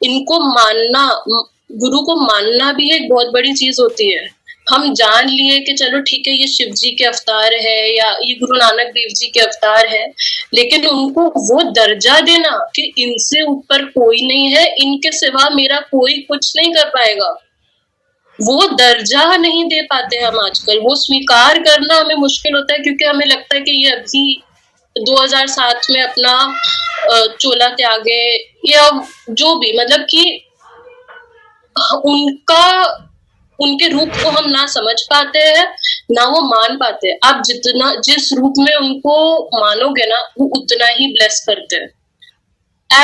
इनको मानना, गुरु को मानना भी एक बहुत बड़ी चीज होती है। हम जान लिए कि चलो ठीक है ये शिव जी के अवतार है या ये गुरु नानक देव जी के अवतार है, लेकिन उनको वो दर्जा देना कि इनसे ऊपर कोई नहीं है, इनके सिवा मेरा कोई कुछ नहीं कर पाएगा, वो दर्जा नहीं दे पाते हम आजकल। वो स्वीकार करना हमें मुश्किल होता है, क्योंकि हमें लगता है कि ये अभी 2007 में अपना चोला त्यागे या जो भी, मतलब कि उनके रूप को हम ना समझ पाते हैं ना वो मान पाते हैं। आप जिस रूप में उनको मानोगे ना, वो उतना ही ब्लेस करते हैं।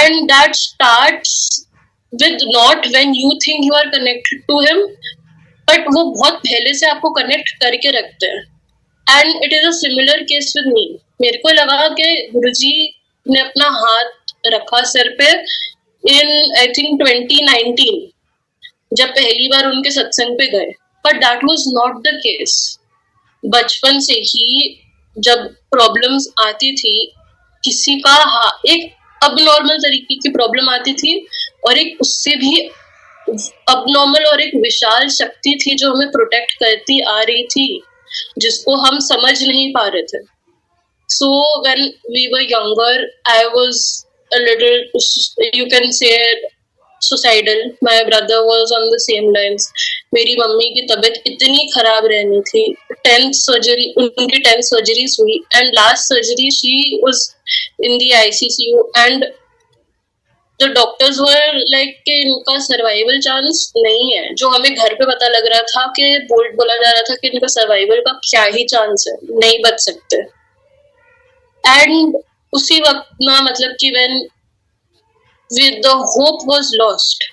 And that starts with not when you think you are connected to him, but वो बहुत पहले से आपको कनेक्ट करके रखते हैं। And it is a similar case with me. मेरे को लगा कि गुरुजी ने अपना हाथ रखा सिर पे इन आई थिंक 2019, जब पहली बार उनके सत्संग पे गए, but that was not the case. बचपन से ही जब प्रॉब्लम्स आती थी, किसी का एक अबनॉर्मल तरीके की प्रॉब्लम आती थी और एक उससे भी अबनॉर्मल और एक विशाल शक्ति थी जो हमें प्रोटेक्ट करती आ रही थी, जिसको हम समझ नहीं पा रहे थे। So when we were younger, I was a little, you can say, suicidal. My brother was on the same lines. मेरी मम्मी की तबीयत इतनी खराब रहनी थी, 10th surgery, उनकी 10 surgeries हुई, and last surgery she was in the ICU, and the doctors were like कि इनका सर्वाइवल चांस नहीं है। जो हमें घर पे पता लग रहा था कि बोला जा रहा था कि इनका सर्वाइवल का क्या ही चांस है, नहीं बच सकते। एंड उसी वक्त ना, मतलब कि when the hope was lost,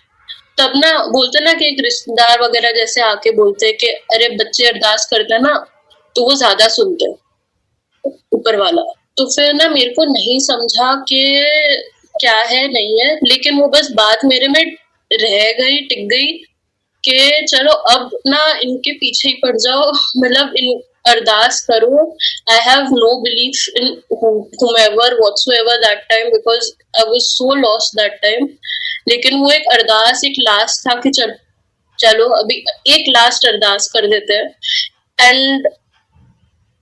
तब ना बोलते ना कि एक रिश्तेदार वगैरह जैसे आके बोलते कि अरे बच्चे अरदास करते हैं ना तो वो ज्यादा सुनते हैं ऊपर वाला। तो फिर ना मेरे को नहीं समझा कि क्या है नहीं है, लेकिन वो बस बात मेरे में रह गई, टिक गई कि चलो अब ना इनके पीछे ही पड़ जाओ, मतलब इन अरदास करो। I have no belief in whomever whatsoever that time, because I was so lost that time. लेकिन वो एक अरदास, एक लास्ट था कि चलो अभी एक लास्ट अरदास कर देते हैं। एंड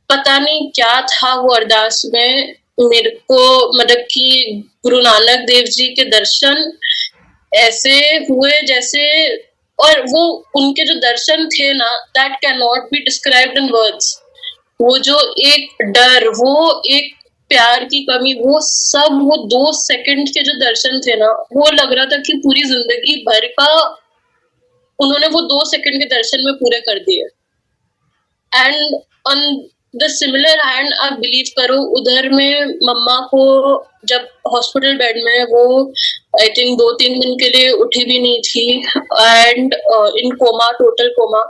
पता नहीं क्या था वो अरदास में, मेरे को मतलब कि गुरु नानक देव जी के दर्शन ऐसे हुए जैसे, और वो उनके जो दर्शन थे ना, that can not be described in words. वो जो एक डर, वो एक प्यार की कमी, वो सब, वो 2 सेकंड के जो दर्शन थे ना, वो लग रहा था कि पूरी जिंदगी भर का उन्होंने वो 2 सेकंड के दर्शन में पूरे कर दिए। And on the similar hand, आप बिलीव करो, उधर में मम्मा को जब हॉस्पिटल बेड में, वो आई थिंक 2-3 दिन के लिए उठी भी नहीं थी, and in coma, total coma,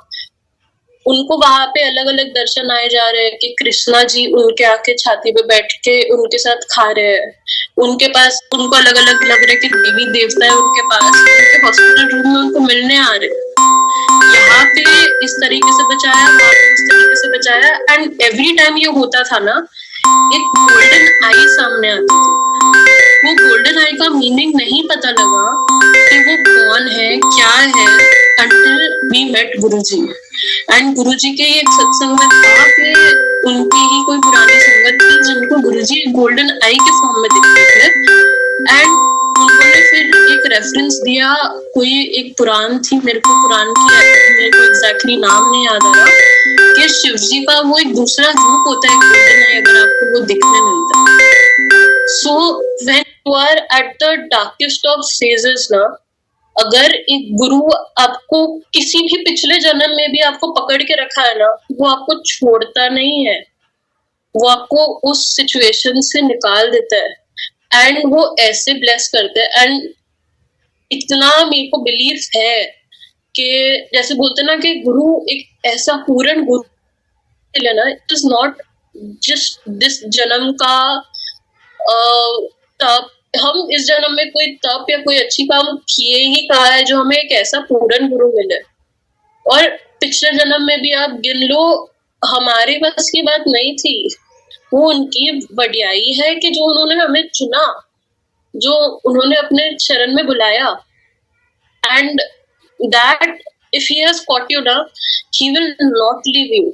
उनको वहां पे अलग अलग दर्शन आए जा रहे हैं कि कृष्णा जी उनके आके छाती पे बैठ के उनके साथ खा रहे हैं, उनके पास उनको अलग अलग लग रहा है कि देवी देवता है उनके पास, उनके हॉस्पिटल रूम में उनको मिलने आ रहे। यहाँ पे इस तरीके से बचाया, वहाँ पे उस तरीके से बचाया, एंड एवरी टाइम ये होता था ना, एक गोल्डन आई सामने आती थी। वो गोल्डन आई का मीनिंग नहीं पता लगा कि वो कौन है, क्या है, until we met Guruji. And Guruji के एक सत्संग में था कि उनकी ही कोई पुरानी संगत थी जिनको गुरुजी गोल्डन आई के फॉर्म में दिखते थे। एंड उन्होंने फिर एक रेफरेंस दिया, कोई एक पुराण थी, मेरे को पुराण की मेरे को एग्जैक्टली नाम नहीं याद आ रहा, कि शिव जी का वो एक दूसरा रूप होता है गोल्डन आई, अगर आपको वो दिखने मिलता है। So when you are at the darkest of phases ना, अगर एक गुरु आपको किसी भी पिछले जन्म में भी आपको पकड़ के रखा है ना, वो आपको छोड़ता नहीं है, वो आपको उस सिचुएशन से निकाल देता है, एंड वो ऐसे ब्लेस करते हैं। एंड इतना मेरे को बिलीफ है कि जैसे बोलते ना कि गुरु एक ऐसा पूर्ण गुरु लेना, it is not just this जन्म का तप, हम इस जन्म में कोई तप या कोई अच्छी काम किए ही कहा है जो हमें एक ऐसा पूर्ण गुरु मिले। और पिछले जन्म में भी आप गिन लो, हमारे बस की बात नहीं थी, वो उनकी बढ़ियाई है कि जो उन्होंने हमें चुना, जो उन्होंने अपने शरण में बुलाया। and that if he has caught you now, he will not leave you.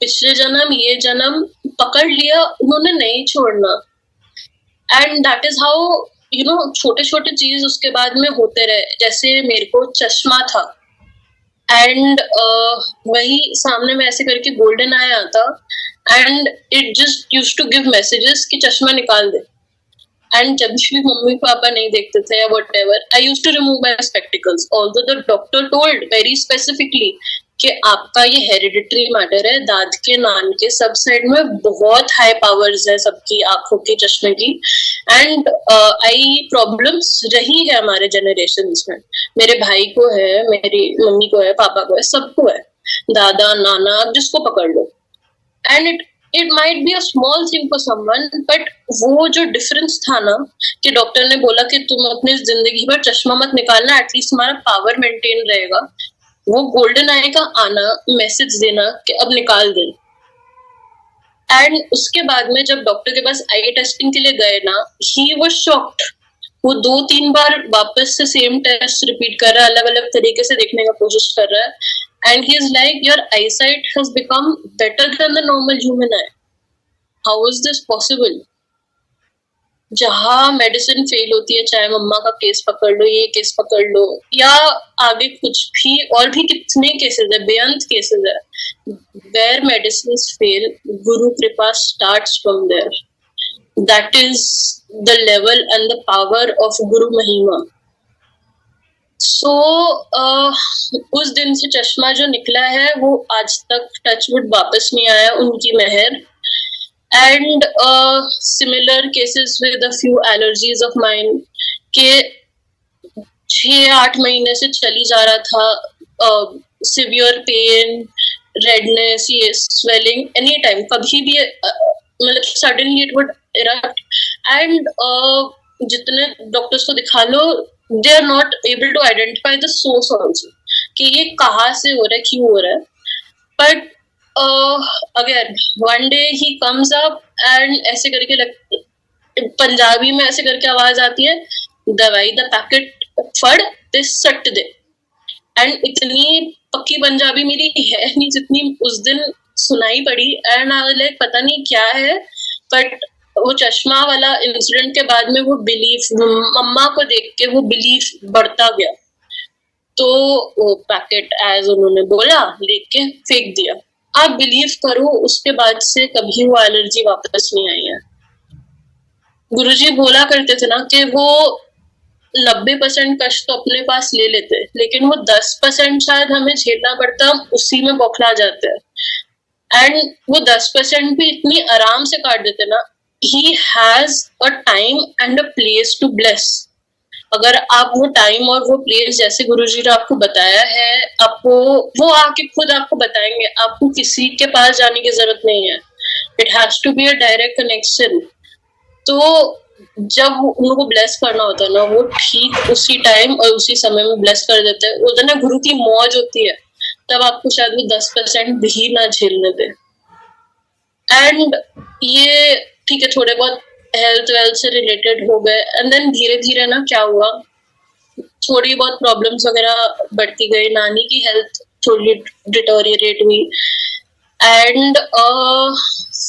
पिछले जन्म ये जन्म पकड़ लिया उन्होंने, नहीं छोड़ना. एंड दैट इज हाउ छोटे छोटे चीज उसके बाद में होते रहे. जैसे मेरे को चश्मा था एंड वही सामने में ऐसे करके गोल्डन आया आता and it just used to give messages कि चश्मा निकाल दे. एंड जब भी मम्मी पापा नहीं देखते थे या whatever, I used to remove my spectacles, although the doctor told very specifically कि आपका ये हेरिडिटरी मैटर है. दाद के नान के सब साइड में बहुत हाई पावर्स है सबकी आंखों के चश्मे की. एंड आई प्रॉब्लम्स रही है हमारे जनरेशंस में. मेरे भाई को है, मेरी मम्मी को है, पापा को है, सबको है, दादा नाना जिसको पकड़ लो. And it might be a small thing for someone, but वो जो डिफरेंस था ना कि डॉक्टर ने बोला कि तुम अपनी जिंदगी भर चश्मा मत निकालना, एटलीस्ट हमारा पावर मेंटेन रहेगा. वो गोल्डन आई का आना, मैसेज देना कि अब निकाल दे. एंड उसके बाद में जब डॉक्टर के पास आई टेस्टिंग के लिए गए ना, ही वाज शॉक्ड. वो 2-3 बार वापस से सेम टेस्ट रिपीट कर रहा है, अलग अलग तरीके से देखने का कोशिश कर रहा है. And he is like, your eyesight has become better than the normal human I. How is this possible? जहां मेडिसिन फेल होती है, चाहे मम्मा का केस पकड़ लो, ये केस पकड़ लो, या आगे कुछ भी और भी कितने केसेस है, बेअंत केसेस है, where medicines fail, Guru Kripa starts from there. That is the level and the power of Guru Mahima. So उस दिन से चश्मा जो निकला है वो आज तक टचवुड वापस नहीं आया, उनकी मेहर. And similar cases with a few allergies of mine के 6-8 महीने से चली जा रहा था. severe pain, redness, ये swelling, anytime, कभी भी मतलब suddenly it would erupt. And जितने डॉक्टर्स को दिखा लो, they are not able to identify the source also कि ये कहाँ से हो रहा है, क्यों हो रहा है. But again, one day he comes up and ऐसे करके पंजाबी में ऐसे करके आवाज आती है, दवाई द पैकेट फड़ दे सट दे. एंड इतनी पक्की पंजाबी मेरी है नहीं जितनी उस दिन सुनाई पड़ी. एंड आई लाइक पता नहीं क्या है, बट वो चश्मा वाला इंसिडेंट के बाद में वो बिलीफ, मम्मा को देख के वो बिलीफ बढ़ता गया. तो वो पैकेट एज उन्होंने बोला लेके फेंक दिया. आप बिलीव करो, उसके बाद से कभी वो एलर्जी वापस नहीं आई है. गुरुजी बोला करते थे ना कि वो 90% कष्ट तो अपने पास ले लेते, लेकिन वो 10% शायद हमें झेलना पड़ता, हम उसी में बौखला जाते हैं. एंड वो 10% भी इतनी आराम से काट देते ना. He has a time and a place to bless. अगर आप वो टाइम और वो प्लेस जैसे गुरुजी ने आपको बताया है, आपको वो आके खुद आपको बताएंगे. आपको किसी के पास जाने की जरूरत नहीं है. It has to be a direct connection. तो जब उनको ब्लेस करना होता है ना, वो ठीक उसी टाइम और उसी समय में ब्लेस कर देते हैं. उधर ना गुरु की मौज होती है, तब आपको शायद वो 10% भी ना झेलने दे. एंड ये ठीक है, थोड़े बहुत हेल्थ वेल्थ से रिलेटेड हो गए. एंड देन धीरे धीरे ना क्या हुआ, थोड़ी बहुत प्रॉब्लम्स वगैरह बढ़ती गई. नानी की हेल्थ थोड़ी डिटोरिएट हुई. एंड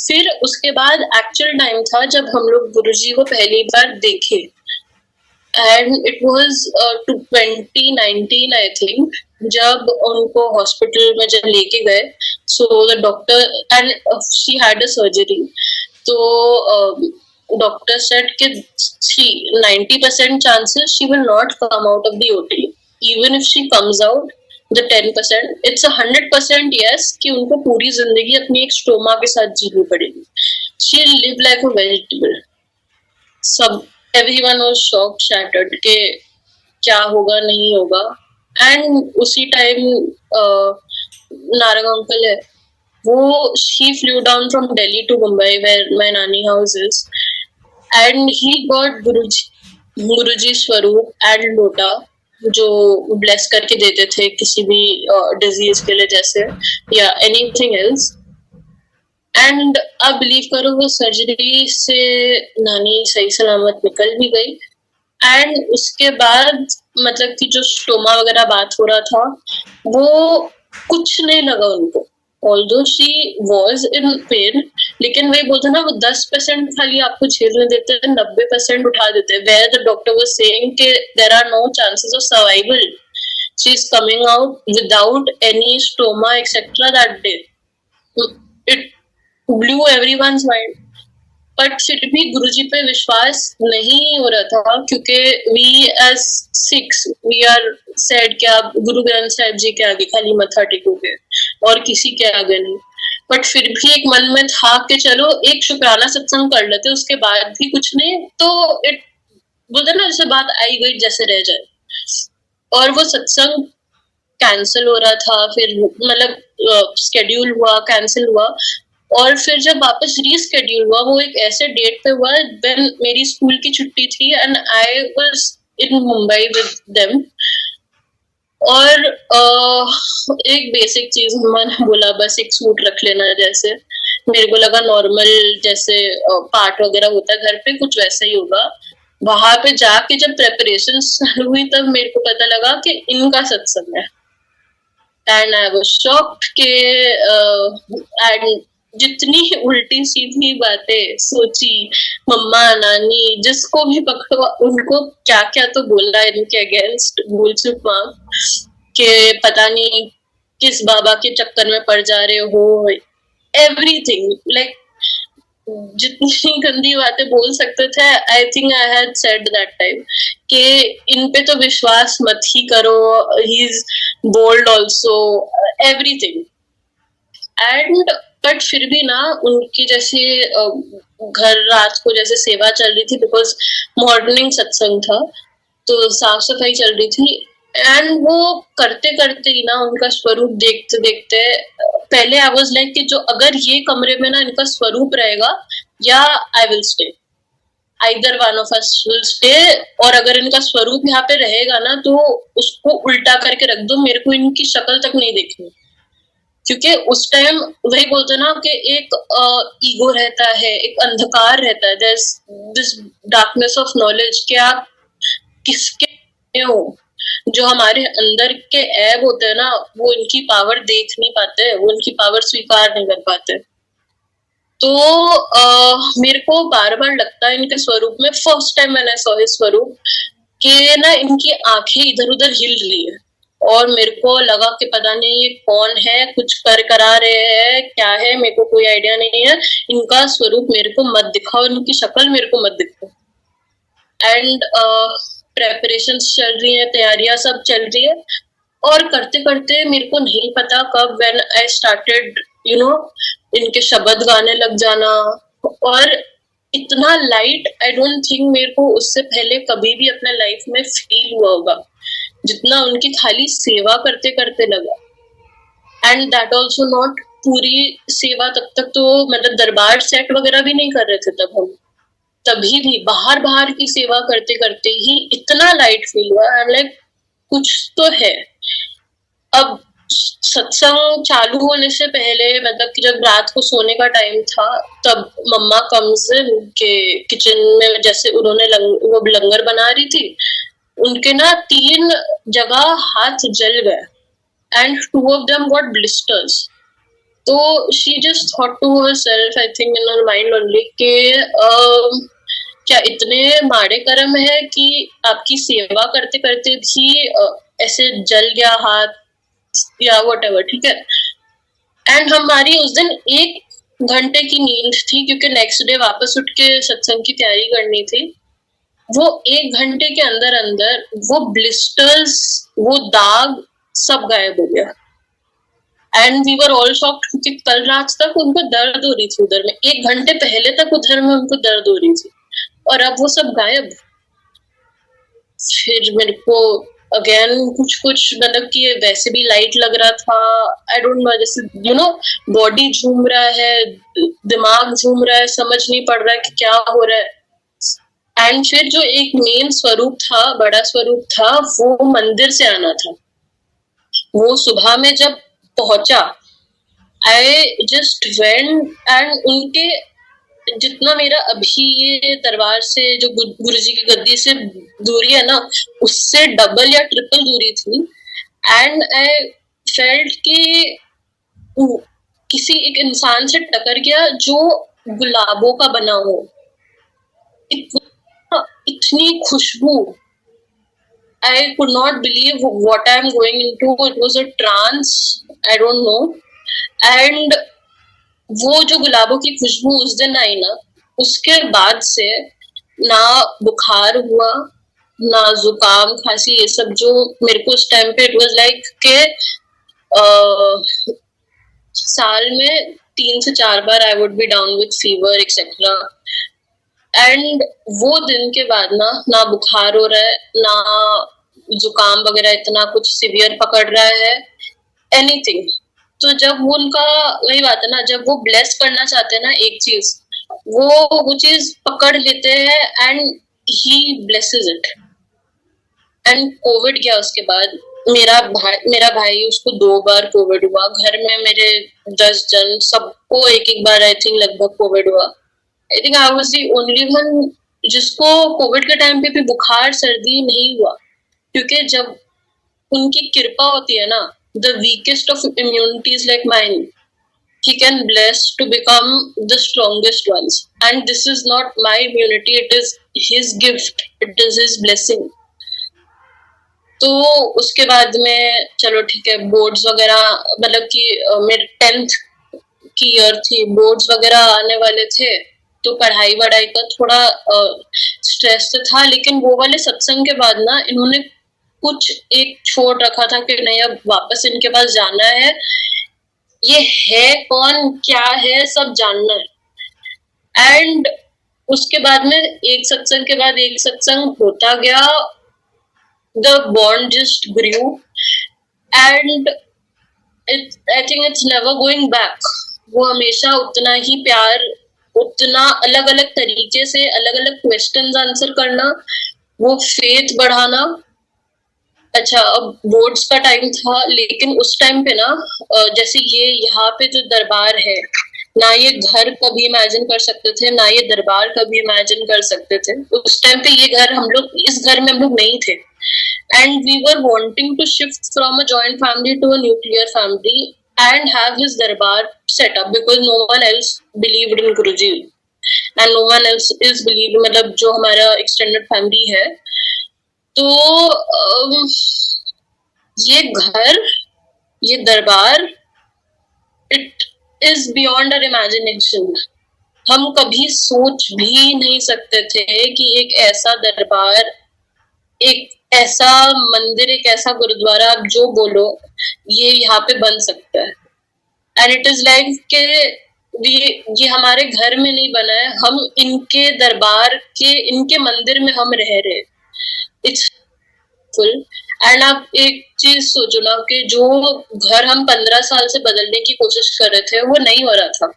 फिर उसके बाद एक्चुअल टाइम था जब हम लोग गुरुजी को पहली बार देखे. And it was 2019 I think, जब उनको हॉस्पिटल में जब लेके गए. So the doctor and she had a surgery. तो doctor said कि 90% chances she will not come out of the OT. Even if she comes out, the 10%, it's 100% yes कि उनको पूरी जिंदगी अपनी एक स्टोमा के साथ जीनी पड़ेगी. She'll live like a vegetable. Everyone was shocked, shattered कि क्या होगा नहीं होगा. एंड उसी टाइम नारंग अंकल है, वो she flew down from Delhi to Mumbai where my nani house is. And he got Guruji swaroop and लोटा जो ब्लेस करके देते थे किसी भी डिजीज के लिए, जैसे या एनीथिंग एल्स. एंड आप बिलीव करो, वो सर्जरी से नानी सही सलामत निकल भी गई. एंड उसके बाद मतलब कि जो स्टोमा वगैरह बात हो रहा था वो कुछ नहीं लगा उनको, although she was in pen, लेकिन वही बोलते ना वो 10% खाली आपको झेलने देते हैं, 90% उठा देते हैं। Where the doctor was saying कि there are no chances of survival, she is coming out without any stoma etcetera that day. It blew everyone's mind, but फिर भी गुरुजी पे विश्वास नहीं हो रहा था, क्योंकि we as six we are said कि आप गुरु ग्रंथ साहिब जी के आगे खाली मत्था टेकोगे और किसी के आगे नहीं। बट फिर भी एक मन में था कि चलो एक शुक्राना सत्संग कर लेते, उसके बाद भी कुछ नहीं तो इट बोलते ना जैसे बात आई गई जैसे रह जाए। और वो सत्संग कैंसिल हो रहा था, फिर मतलब स्केड्यूल हुआ, कैंसिल हुआ, और फिर जब वापस रीस्केड्यूल हुआ वो एक ऐसे डेट पे हुआ व्हेन मेरी स्कूल की छुट्टी थी and I was in Mumbai with them. और एक बेसिक चीज मैंने बोला बस एक सूट रख लेना, जैसे मेरे को लगा नॉर्मल जैसे पार्ट वगैरह होता है घर पे कुछ वैसा ही होगा। वहां पे जाके जब प्रेपरेशन हुई तब मेरे को पता लगा कि इनका सत्संग है, एंड आई वाज शॉक्ड के एंड जितनी उल्टी सीधी बातें सोची मम्मा नानी जिसको भी पकड़ो उनको क्या क्या तो बोला इनके अगेंस्ट, भूल चुक माँ के पता नहीं किस बाबा के चक्कर में पड़ जा रहे हो, एवरीथिंग लाइक जितनी गंदी बातें बोल सकते थे I think I had said that time कि इन पे तो विश्वास मत ही करो, he is bold also, everything. And but फिर भी ना उनकी जैसे घर रात को जैसे सेवा चल रही थी, बिकॉज मॉर्निंग सत्संग था तो साफ सफाई चल रही थी, एंड वो करते करते ही ना उनका स्वरूप देखते देखते पहले आई वाज लाइक कि जो अगर ये कमरे में ना इनका स्वरूप रहेगा या I will stay, either one of us will stay, और अगर इनका स्वरूप यहाँ पे रहेगा ना तो उसको उल्टा करके रख दो, मेरे को इनकी शक्ल तक नहीं देखनी। क्योंकि उस टाइम वही बोलते ना कि एक ईगो रहता है, एक अंधकार रहता है, दिस डार्कनेस ऑफ नॉलेज कि आप किसके हो, जो हमारे अंदर के ऐब होते हैं ना वो इनकी पावर देख नहीं पाते, वो इनकी पावर स्वीकार नहीं कर पाते। तो मेरे को बार बार लगता है इनके स्वरूप में, फर्स्ट टाइम मैंने सॉ इस स्वरूप कि ना इनकी आंखें इधर उधर हिल रही है, और मेरे को लगा कि पता नहीं ये कौन है, कुछ करा रहे हैं, क्या है, मेरे को कोई आइडिया नहीं है, इनका स्वरूप मेरे को मत दिखाओ, इनकी शक्ल मेरे को मत दिखाओ। एंड प्रेपरेशन चल रही है, तैयारियां सब चल रही है, और करते करते मेरे को नहीं पता कब when I started you know इनके शब्द गाने लग जाना, और इतना लाइट आई डोंट थिंक मेरे को उससे पहले कभी भी अपने लाइफ में फील हुआ होगा जितना उनकी खाली सेवा करते करते लगा। एंड दैट ऑल्सो नॉट पूरी सेवा, तब तक तो मतलब दरबार सेट वगैरह भी नहीं कर रहे थे तब हम, तभी भी बाहर बाहर की सेवा करते करते ही इतना लाइट फील हुआ, आई एम लाइक कुछ तो है। अब सत्संग चालू होने से पहले मतलब कि जब रात को सोने का टाइम था तब मम्मा कम्स इन के किचन में, जैसे उन्होंने वो लंगर बना रही थी, उनके ना 3 जगह हाथ जल गए and 2 of them got blisters। तो she just thought to herself, I think in her mind only कि क्या इतने माड़े कर्म है कि आपकी सेवा करते करते भी ऐसे जल गया हाथ या whatever, ठीक है। एंड हमारी उस दिन 1 घंटे की नींद थी क्योंकि नेक्स्ट डे वापस उठ के सत्संग की तैयारी करनी थी। वो 1 घंटे के अंदर अंदर वो ब्लिस्टर्स, वो दाग सब गायब हो गया। And we were all shocked क्योंकि कल रात तक उनको दर्द हो रही थी उधर में, 1 घंटे पहले तक उधर में उनको दर्द हो रही थी, और अब वो सब गायब। फिर मेरे को अगेन कुछ कुछ मतलब कि वैसे भी लाइट लग रहा था, आई डोंट नो, जैसे यू नो बॉडी झूम रहा है, दिमाग झूम रहा है, समझ नहीं पड़ रहा है कि क्या हो रहा है। एंड फिर जो एक मेन स्वरूप था, बड़ा स्वरूप था, वो मंदिर से आना था। वो सुबह में जब पहुंचा, आई जस्ट वेंट एंड उनके जितना मेरा अभी ये दरबार से जो गुरुजी की गद्दी से दूरी है ना, उससे डबल या ट्रिपल दूरी थी। एंड आई फेल्ट कि किसी एक इंसान से टकर गया जो गुलाबों का बना हो। इतनी खुशबू, I could not believe what I am going into. It was a trance, I don't know. And वो जो गुलाबों की खुशबू उस दिन आई ना, उसके बाद से ना बुखार हुआ, ना जुकाम खांसी, ये सब जो मेरे को उस टाइम पे इट वाज लाइक के साल में 3 से 4 बार I would be down with fever etcetera. And वो दिन के बाद ना बुखार हो रहा है, ना जुकाम वगैरह इतना कुछ सीवियर पकड़ रहा है, एनीथिंग। तो जब वो उनका वही बात है ना, जब वो ब्लेस करना चाहते हैं ना एक चीज, वो चीज पकड़ लेते हैं and he blesses it. And Covid गया उसके बाद, मेरा भाई उसको 2 बार कोविड हुआ, घर में मेरे 10 जन सबको एक बार आई थिंक लगभग कोविड हुआ। आई think I was the only one जिसको कोविड के टाइम पे भी बुखार सर्दी नहीं हुआ, क्योंकि जब उनकी कृपा होती है ना, the weakest of immunities like mine, he can bless to become the strongest ones. And this is not my immunity, it is his gift, it is his blessing. तो उसके बाद में चलो ठीक है, बोर्ड्स वगैरह, मतलब कि मेरे 10th की ईयर थी, बोर्ड्स वगैरह आने वाले थे, तो पढ़ाई वढ़ाई का थोड़ा स्ट्रेस तो था। लेकिन वो वाले सत्संग के बाद ना इन्होंने कुछ एक छोड़ रखा था कि नहीं अब वापस इनके पास जाना है, ये है कौन क्या है सब जानना है। एंड उसके बाद में एक सत्संग के बाद एक सत्संग होता गया, the bond just grew and I think it's never going back. वो हमेशा उतना ही प्यार, उतना अलग अलग तरीके से अलग अलग क्वेश्चंस आंसर करना, वो फेथ बढ़ाना। अच्छा, अब बोर्ड्स का टाइम था, लेकिन उस टाइम पे ना जैसे ये यहाँ पे जो दरबार है ना, ये घर कभी इमेजिन कर सकते थे, ना ये दरबार कभी इमेजिन कर सकते थे। उस टाइम पे ये घर, हम लोग इस घर में हम लोग नहीं थे। And we were wanting to shift from a joint family to a nuclear family and have his darbar set up, because no one else believed in Guruji and no one else is believe, मतलब जो हमारा extended family है। तो ये घर, ये दरबार, it is beyond our imagination. हम कभी सोच भी नहीं सकते थे कि एक ऐसा दरबार, एक ऐसा मंदिर, एक ऐसा गुरुद्वारा, आप जो बोलो, ये यहाँ पे बन सकता है। एंड इट इज लाइक के ये हमारे घर में नहीं बना है, हम इनके दरबार के, इनके मंदिर में हम रह रहे। It's full. एंड आप एक चीज सोचो ना कि जो घर हम 15 साल से बदलने की कोशिश कर रहे थे, वो नहीं हो रहा था।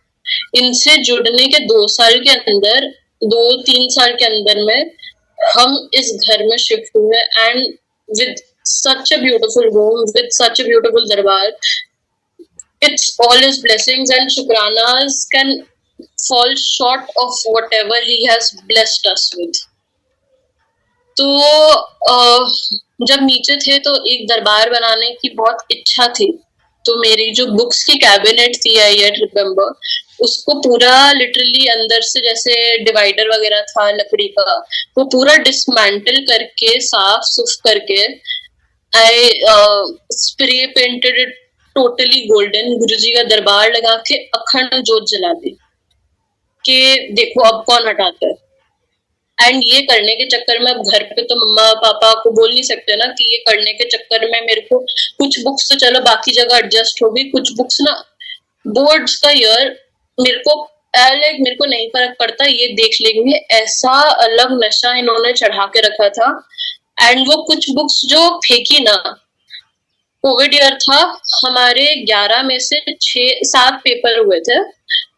इनसे जुड़ने के 2 साल के अंदर, 2-3 साल के अंदर में हम इस घर में शिफ्ट हुए and with such a beautiful home, with such a beautiful दरबार। It's all his blessings and शुक्रानास can fall short of whatever he has blessed us with. तो जब नीचे थे तो एक दरबार बनाने की बहुत इच्छा थी। तो मेरी जो बुक्स की कैबिनेट थी, आई येट रिमेम्बर, उसको पूरा लिटरली अंदर से जैसे डिवाइडर वगैरह था लकड़ी का, वो पूरा डिसमेंटल करके, साफ सुफ करके, I spray painted it totally golden, Guruji का दरबार लगा के अखंड जोत जला दी कि देखो अब कौन हटाता है। एंड ये करने के चक्कर में, अब घर पे तो मम्मा पापा को बोल नहीं सकते ना कि ये करने के चक्कर में मेरे को कुछ बुक्स तो चलो बाकी जगह एडजस्ट हो गई, कुछ बुक्स ना, बोर्ड्स का ईयर मेरे को लाइक मेरे को नहीं फर्क पड़ता, ये देख लेंगे, ऐसा अलग नशा इन्होंने चढ़ा के रखा था। एंड वो कुछ बुक्स जो फेंकी ना, कोविड ईयर था, हमारे 11 में से 6-7 पेपर हुए थे,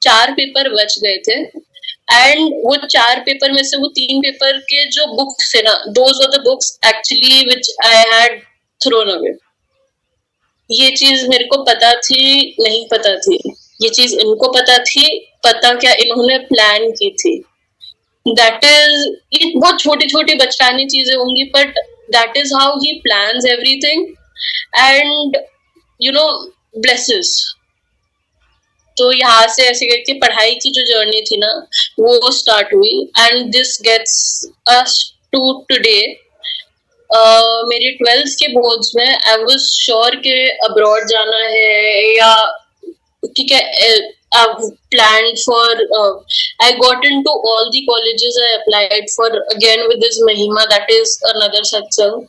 4 पेपर बच गए थे। एंड वो 4 पेपर में से वो 3 पेपर के जो बुक्स थे ना, those were the books actually which I had thrown away. ये चीज मेरे को पता थी, नहीं पता थी। ये चीज इनको पता थी, पता क्या इन्होंने प्लान की थी। दैट इज, ये बहुत छोटी छोटी बचकानी चीजें होंगी, but that is how he plans everything and you know blesses. तो यहाँ से ऐसे करके पढ़ाई की जो जर्नी थी ना वो स्टार्ट हुई, and this gets us to today. मेरी 12th के बोर्ड्स में आई वाज श्योर के अब्रॉड जाना है, या ठीक है, planned for I got into all the colleges I applied for again with this Mahima, that is another satsang.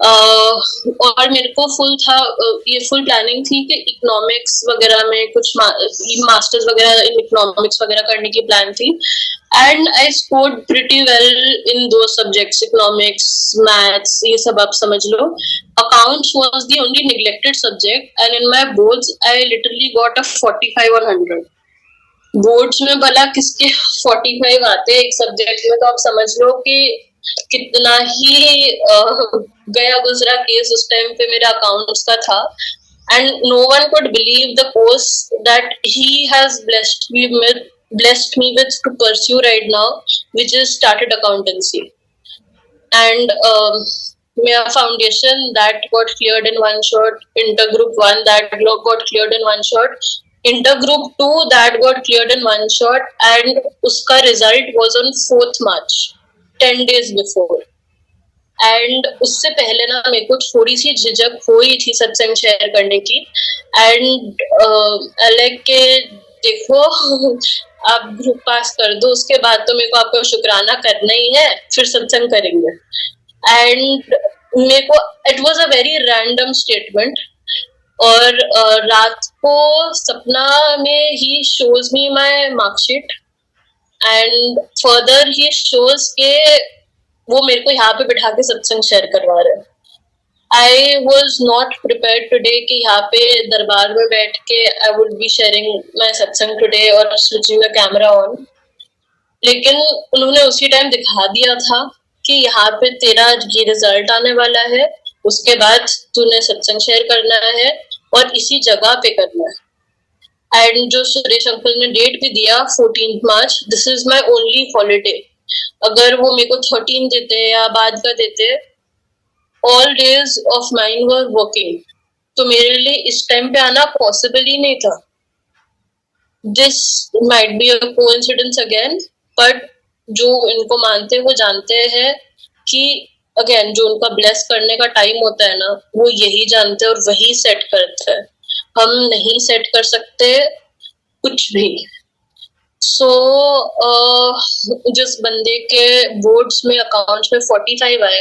और मेरे को फुल था, ये फुल प्लानिंग थी कि इकोनॉमिक्स वगैरह में कुछ मास्टर्स वगैरह इन इकोनॉमिक्स वगैरह करने की प्लान थी, and I scored pretty well in दो सब्जेक्ट्स, इकोनॉमिक्स, मैथ्स, ये सब आप समझ लो। Accounts was the only neglected subject, and in my boards I literally got a 45 on 100। Boards में भला किसके 45 आते एक सब्जेक्ट में, तो आप समझ लो कि कितना ही गया गुजरा केस उस टाइम पे मेरा अकाउंट्स का था। And no one could believe the course that he has blessed me with to pursue right now, which is started accountancy. And my foundation that got cleared in one shot, intergroup 1 that got cleared in one shot, intergroup 2 that got cleared in one shot, and uska result was on 4th March, 10 days before. And उससे पहले ना मेरे को थोड़ी सी झिझक हुई थी सत्संग शेयर करने की, एंड लाइक के देखो आप ग्रुप पास कर दो, उसके बाद तो मेरे को आपको शुक्राना करना ही है, फिर सत्संग करेंगे। एंड मेरे को it was a very random statement, और रात को सपना में ही shows me my marksheet, and further he shows के वो मेरे को यहाँ पे बिठा के सत्संग शेयर करवा रहे हैं। I was not prepare today कि यहाँ पे दरबार में बैठ के आई वुड बी शेयरिंग माई सत्संग टुडे और स्विचिंग द कैमरा ऑन, लेकिन उन्होंने उसी टाइम दिखा दिया था कि यहाँ पे तेरा ये रिजल्ट आने वाला है, उसके बाद तूने सत्संग शेयर करना है और इसी जगह पे करना है। एंड जो सुरेश अंकल ने डेट भी दिया 14 March, this is my only holiday. अगर वो मेरे को 13 देते या बाद का देते, all days of mine were working, तो मेरे लिए इस टाइम पे आना पॉसिबल ही नहीं था। This might be a coincidence again, but जो इनको मानते हैं वो जानते हैं कि अगेन जो उनका ब्लेस करने का टाइम होता है ना, वो यही जानते हैं और वही सेट करते हैं। हम नहीं सेट कर सकते कुछ भी। सो जिस बंदे के बोर्ड्स में अकाउंट्स में 45 आए,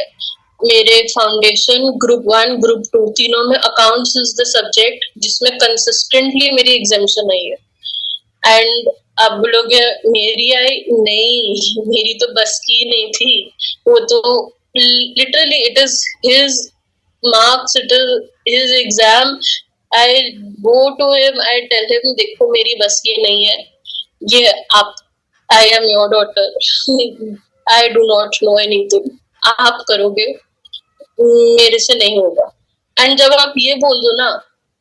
मेरे फाउंडेशन ग्रुप 1 ग्रुप 2 तीनों में अकाउंट्स इज द सब्जेक्ट जिसमें कंसिस्टेंटली मेरी एग्जामिशन आई है। एंड आप बोलोगे मेरी आई नहीं, मेरी तो बस की नहीं थी, वो तो literally it is his marks, it is his exam. I go to him, I tell him देखो मेरी बस की नहीं है, ये आप, I am your daughter, I do not know anything, आप करोगे, मेरे से नहीं होगा। एंड जब आप ये बोल दो ना,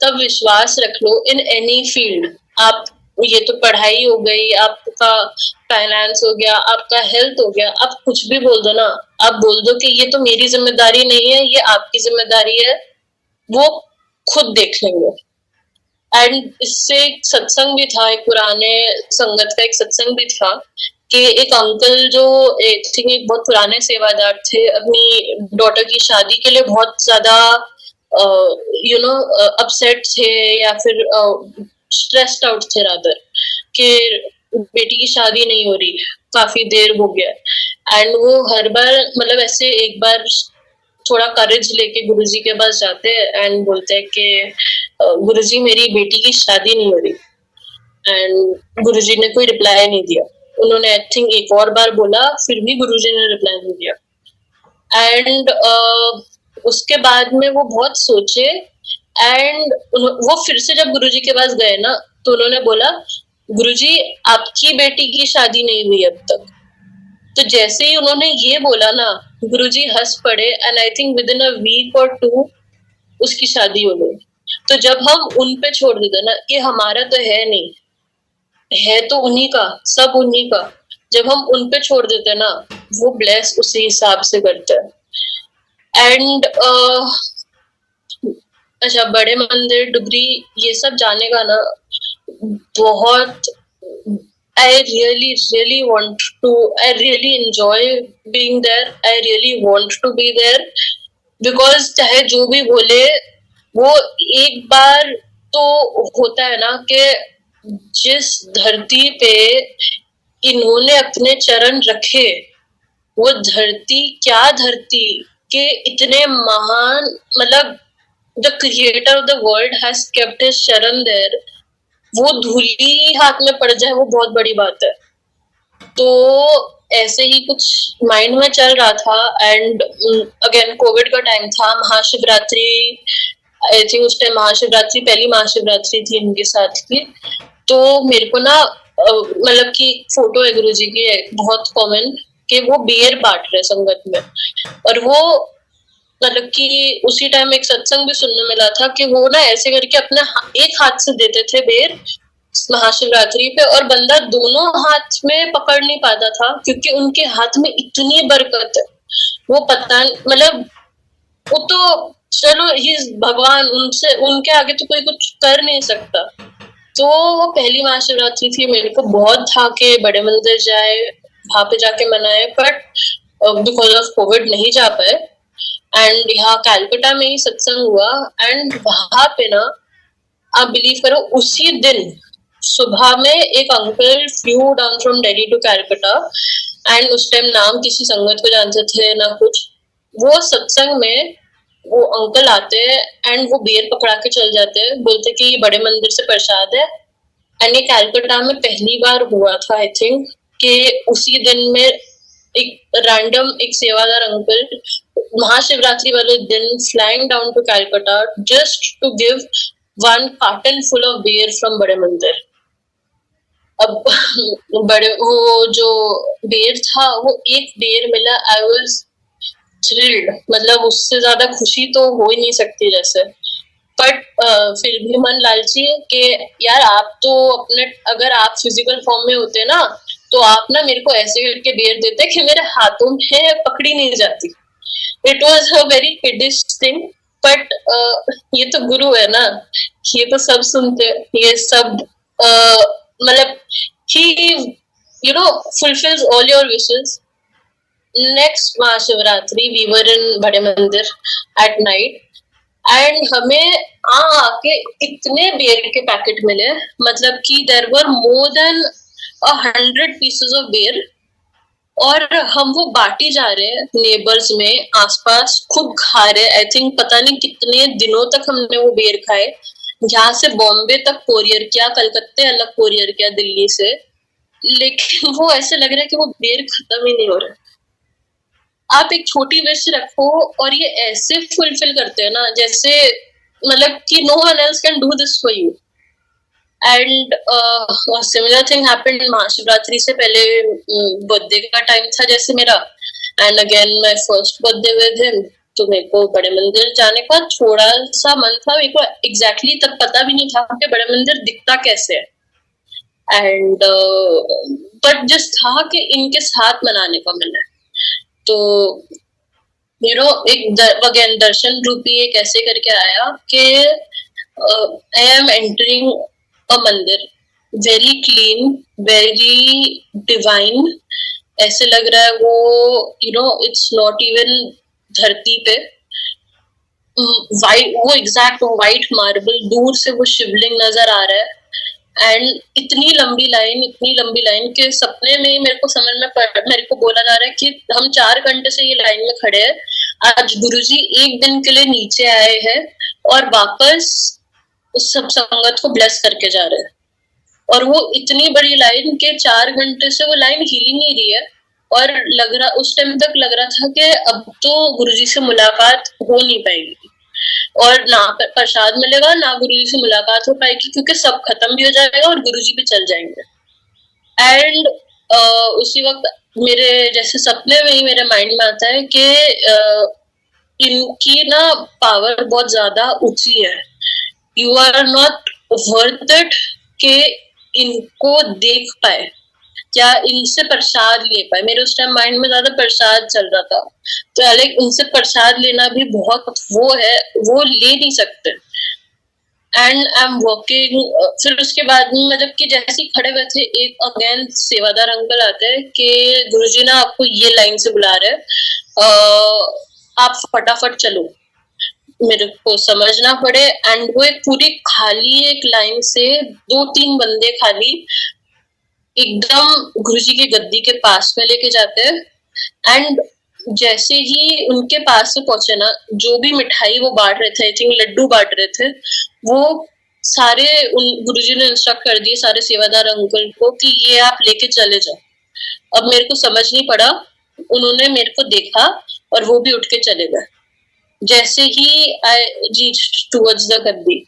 तब विश्वास रख लो इन एनी फील्ड। आप ये तो पढ़ाई हो गई, आपका फाइनेंस हो गया, आपका हेल्थ हो गया, आप कुछ भी बोल दो ना, आप बोल दो कि ये तो मेरी जिम्मेदारी नहीं है, ये आपकी जिम्मेदारी है, वो खुद देख लेंगे। एंड इससे एक सत्संग भी था, एक पुराने संगत का एक सत्संग भी था कि एक अंकल जो एक बहुत पुराने सेवादार थे, अपनी डॉटर की शादी के लिए बहुत ज्यादा अपसेट थे या फिर स्ट्रेस्ड आउट थे रादर, कि बेटी की शादी नहीं हो रही, काफी देर हो गया। एंड वो हर बार मतलब ऐसे एक बार थोड़ा करेज लेके गुरुजी के पास जाते हैं एंड बोलते हैं कि गुरुजी मेरी बेटी की शादी नहीं हो रही। एंड गुरुजी ने कोई रिप्लाई नहीं दिया। उन्होंने आई थिंक एक और बार बोला, फिर भी गुरुजी ने रिप्लाई नहीं दिया। एंड उसके बाद में वो बहुत सोचे, एंड वो फिर से जब गुरुजी के पास गए ना, तो उन्होंने बोला गुरुजी आपकी बेटी की शादी नहीं हुई अब तक। तो जैसे ही उन्होंने ये बोला ना, गुरुजी हंस पड़े, and I think with in a week और 2 उसकी शादी हो गई। तो जब हम उन पे छोड़ देते ना कि हमारा तो है नहीं, है तो उन्हीं का, सब उन्हीं का। जब हम उन पे छोड़ देते हैं ना, वो ब्लेस उसी हिसाब से करते हैं। एंड अच्छा, बड़े मंदिर, डुगरी, ये सब जाने का ना बहुत, I really want to, I really enjoy being there, I really want to be there, because चाहे जो भी बोले, वो एक बार तो होता है ना कि जिस धरती पे इन्होंने अपने चरण रखे, वो धरती, क्या धरती के इतने महान, मतलब the creator of the world has kept his चरण देयर, वो धूली हाथ में पड़ जाए वो बहुत बड़ी बात है। तो ऐसे ही कुछ माइंड में चल रहा था। एंड अगेन कोविड का टाइम था, महाशिवरात्रि, आई थिंक उस टाइम महाशिवरात्रि, पहली महाशिवरात्रि थी इनके साथ की। तो मेरे को ना मतलब कि फोटो है गुरुजी की बहुत कॉमन, कि वो बेर बांट रहे संगत में, और वो मतलब कि उसी टाइम एक सत्संग भी सुनने मिला था कि वो ना ऐसे करके अपने एक हाथ से देते थे बेर महाशिवरात्रि पे, और बंदा दोनों हाथ में पकड़ नहीं पाता था क्योंकि उनके हाथ में इतनी बरकत है। वो पता मतलब, वो तो चलो ही भगवान, उनसे उनके आगे तो कोई कुछ कर नहीं सकता। तो वो पहली महाशिवरात्रि थी, मेरे को बहुत था कि बड़े मंदिर जाए, वहां पे जाके मनाए, बट बिकॉज ऑफ कोविड नहीं जा पाए। एंड यहाँ कैलकाटा में ही सत्संग हुआ, एंड वहां पे ना आप बिलीव करो, उसी दिन सुबह में एक uncle flew down from Delhi to Calcutta, and उस टाइम नाम किसी संगत को जानते थे ना कुछ। वो सत्संग में वो अंकल आते हैं एंड वो बेर पकड़ा के चल जाते हैं, बोलते कि ये बड़े मंदिर से प्रसाद है। एंड ये कैलकाटा में पहली बार हुआ था आई थिंक, कि उसी दिन में एक रैंडम एक सेवादार अंकल महाशिवरात्रि वाले दिन flying down to Calcutta just to give one carton full of ber from बड़े मंदिर। अब बड़े वो जो बेर था, वो एक बेर मिला, आई वाज थ्रिल्ड, मतलब उससे ज्यादा खुशी तो हो ही नहीं सकती जैसे। बट फिर भी मन लालची है कि यार आप तो अपने, अगर आप फिजिकल फॉर्म में होते ना तो आप ना मेरे को ऐसे करके बेर देते कि मेरे हाथों में पकड़ी नहीं जाती। It was a very kiddish thing, but ये तो गुरु है ना, ये तो सब सुनते, ये सब मतलब ही you know fulfils all your wishes. Next Mahashivratri we were in Bade Mandir at night, and हमें आके इतने बेर के पैकेट मिले, मतलब कि there were more than 100 pieces of ber, और हम वो बांटी जा रहे हैं नेबर्स में, आसपास खुद खा रहे। आई थिंक पता नहीं कितने दिनों तक हमने वो बेर खाए, यहाँ से बॉम्बे तक कोरियर किया, कलकत्ते अलग कोरियर किया दिल्ली से, लेकिन वो ऐसे लग रहा है कि वो बेर खत्म ही नहीं हो रहा। आप एक छोटी विश रखो और ये ऐसे फुलफिल करते हैं ना, जैसे मतलब कि no one else can do this for you. And similar thing happened Mahashivratri से पहले, बर्थडे का टाइम था जैसे मेरा, and again my first birthday with him, तो मेरे को बड़े मंदिर जाने का थोड़ा सा मन था। मेरे को एग्जैक्टली तब पता भी नहीं था कि बड़े मंदिर दिखता कैसे है, एंड बट जस्ट था कि इनके साथ मनाने का मन है। तो यू नो एक अगेन दर्शन रूपी एक ऐसे करके आया कि आई एम एंटरिंग अ मंदिर, वेरी क्लीन, वेरी डिवाइन, ऐसे लग रहा है वो, you know it's not even धरती पे वाइट, वो एग्जैक्ट वाइट मार्बल, दूर से वो शिवलिंग नजर आ रहा है। एंड इतनी लंबी लाइन के सपने में ही मेरे को समझ में मेरे को बोला जा रहा है कि हम 4 घंटे से ये लाइन में खड़े हैं, आज गुरुजी एक दिन के लिए नीचे आए हैं और वापस उस सब संगत को ब्लेस करके जा रहे हैं। और वो इतनी बड़ी लाइन के 4 घंटे से वो लाइन हिल ही नहीं रही है, और लग रहा, उस टाइम तक लग रहा था कि अब तो गुरुजी से मुलाकात हो नहीं पाएगी, और ना प्रसाद मिलेगा ना गुरुजी से मुलाकात हो पाएगी, क्योंकि सब खत्म भी हो जाएगा और गुरुजी भी चल जाएंगे। एंड उसी वक्त मेरे जैसे सपने में ही मेरे माइंड में आता है कि इनकी ना पावर बहुत ज्यादा ऊंची है, you are not worth it कि इनको देख पाए, क्या इनसे प्रसाद ले पाए। मेरे उस टाइम माइंड में ज्यादा प्रसाद चल रहा था, तो लाइक उनसे प्रसाद लेना भी बहुत वो है, वो ले नहीं सकते। And I am working. फिर उसके बाद मतलब कि जैसे ही खड़े हुए थे, एक अगेन सेवादार अंकल आते हैं कि गुरुजी ना आपको ये लाइन से बुला रहे हैं, आप फटाफट चलो, मेरे को समझना पड़े। एंड वो एक पूरी खाली एक लाइन से 2-3 बंदे खाली एकदम गुरुजी की गद्दी के पास में लेके जाते हैं। एंड जैसे ही उनके पास से पहुंचे ना, जो भी मिठाई वो बांट रहे थे, आई थिंक लड्डू बांट रहे थे, वो सारे गुरुजी ने इंस्ट्रक्ट कर दिए सारे सेवादार अंकल को कि ये आप लेके चले जाओ। अब मेरे को समझ नहीं पड़ा, उन्होंने मेरे को देखा और वो भी उठ के चले गए जैसे ही आई रीच्ड टुवर्ड्स द गद्दी।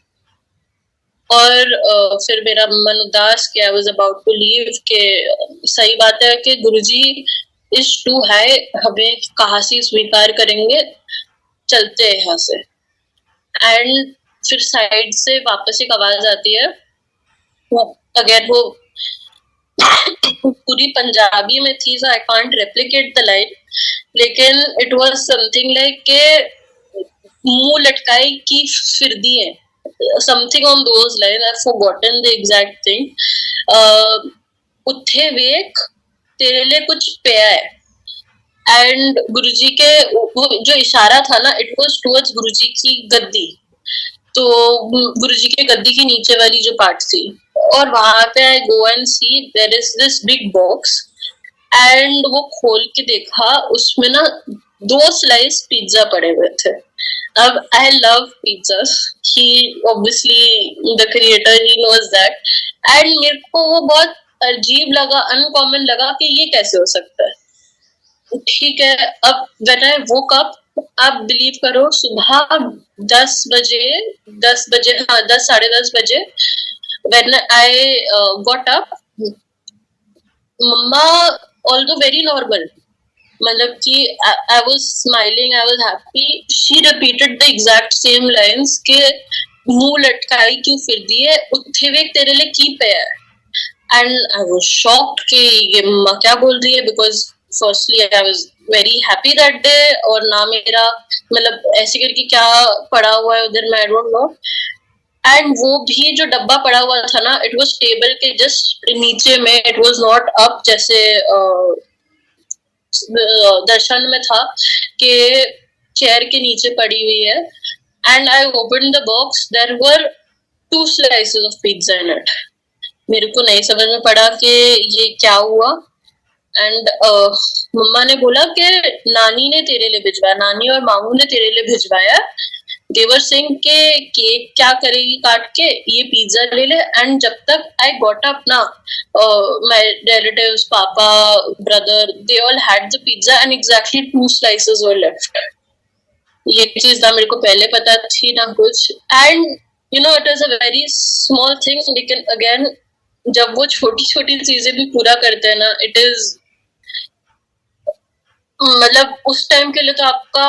और फिर मेरा मन उदास कि I was about to leave, के सही बात है कि गुरुजी इज टू हाई, हमें कहाँ से स्वीकार करेंगे, चलते हैं यहाँ से। एंड फिर साइड से वापस एक आवाज आती है, अगेन वो पूरी पंजाबी में थी, so I can't replicate the line, लेकिन इट वाज समथिंग लाइक के मुंह लटकाई की फिरदी है, something on those lines. I've forgotten the exact thing. उत्थे वेख तेरे लिए कुछ पिया है। एंड गुरुजी के वो जो इशारा था ना, इट वाज टुवर्ड्स गुरुजी की गद्दी, तो गुरुजी के गद्दी की नीचे वाली जो पार्ट थी, और वहां पे I go and see there is this big box. And वो खोल के देखा, उसमें ना 2 स्लाइस पिज्जा पड़े हुए थे। अब I love pizzas. He obviously the creator, he knows that. And मेरे को वो बहुत अजीब लगा, अनकॉमन लगा कि ये कैसे हो सकता है। ठीक है, अब when I woke up, आप बिलीव करो, सुबह 10 बजे, हाँ 10 साढ़े 10 बजे when I got up, mamma although very normal, मतलब कि I was smiling, I was happy. She repeated the exact same lines के मुंह लटकाई क्यों फिर दिए, उत्थे वेक तेरे लिए की पे है। And I was shocked कि ये मम्मा क्या बोल रही है, because firstly I was very happy that day, और ना मेरा मतलब ऐसे करके क्या पड़ा हुआ है उधर, मैं I don't know. And वो भी जो डब्बा पड़ा हुआ था ना, it was टेबल के जस्ट नीचे में, it was not up जैसे दर्शन में था कि चेयर के नीचे पड़ी हुई है। And I open the box, there were 2 slices of pizza in it. मेरे को नहीं समझ में पड़ा कि ये क्या हुआ। एंड मम्मा ने बोला कि नानी ने तेरे लिए भिजवाया, नानी और मामू ने तेरे लिए भिजवाया। देवर सिंह के केक क्या करेगी काट के, ये पिज्जा ले ले। एंड जब तक आई गॉट अप ना, माय रिलेटिव्स, पापा, brother, they all had the pizza and exactly 2 slices were left. ये चीज ना मेरे को पहले पता थी ना कुछ। And you know it is a very small thing, लेकिन अगेन जब वो छोटी छोटी चीजें भी पूरा करते हैं ना, इट इज मतलब उस टाइम के लिए तो आपका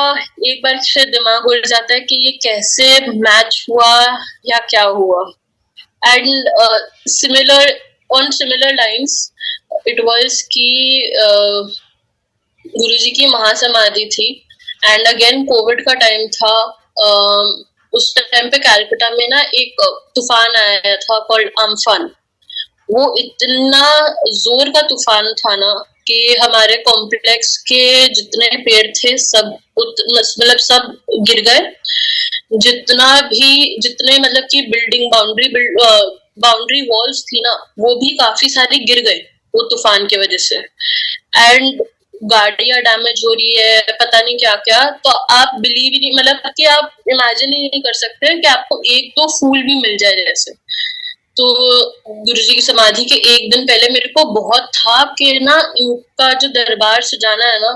एक बार से दिमाग उड़ जाता है कि ये कैसे मैच हुआ या क्या हुआ। And similar lines it was कि गुरुजी की महासमाधि थी। एंड अगेन कोविड का टाइम था। उस टाइम पे कैलकाटा में ना एक तूफान आया था कॉल्ड अम्फान। वो इतना जोर का तूफान था ना कि हमारे कॉम्प्लेक्स के जितने पेड़ थे सब मतलब सब गिर गए। जितने मतलब कि बिल्डिंग बाउंड्री वॉल्स थी ना, वो भी काफी सारी गिर गए वो तूफान की वजह से। एंड गाड़ियां डैमेज हो रही है, पता नहीं क्या क्या। तो आप बिलीव ही नहीं, मतलब कि आप इमेजिन ही नहीं कर सकते कि आपको 1-2 फूल भी मिल जाए जैसे। तो गुरुजी की समाधि के एक दिन पहले मेरे को बहुत था कि ना इनका जो दरबार सजाना है ना,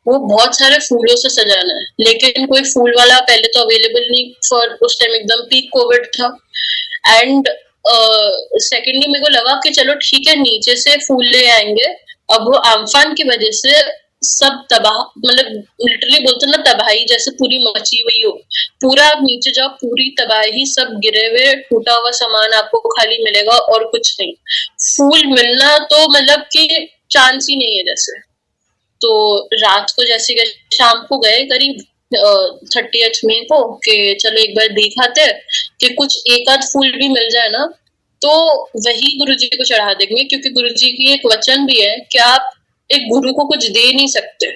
वो बहुत सारे फूलों से सजाना है, लेकिन कोई फूल वाला पहले तो अवेलेबल नहीं, फॉर उस टाइम एकदम पीक कोविड था। एंड सेकेंडली मेरे को लगा कि चलो ठीक है नीचे से फूल ले आएंगे। अब वो अम्फान की वजह से सब तबाह, मतलब लिटरली बोलते ना तबाही जैसे पूरी मची हुई हो, पूरा आप नीचे जाओ पूरी तबाही, सब गिरे हुए टूटा हुआ सामान आपको खाली मिलेगा और कुछ नहीं। फूल मिलना तो मतलब कि चांस ही नहीं है जैसे। तो रात को जैसे कि शाम को गए करीब 30th मई को कि चलो एक बार देख आते हैं कि कुछ एक आध फूल भी मिल जाए ना तो वही गुरुजी को चढ़ा देंगे, क्योंकि गुरुजी की एक वचन भी है कि आप एक गुरु को कुछ दे नहीं सकते,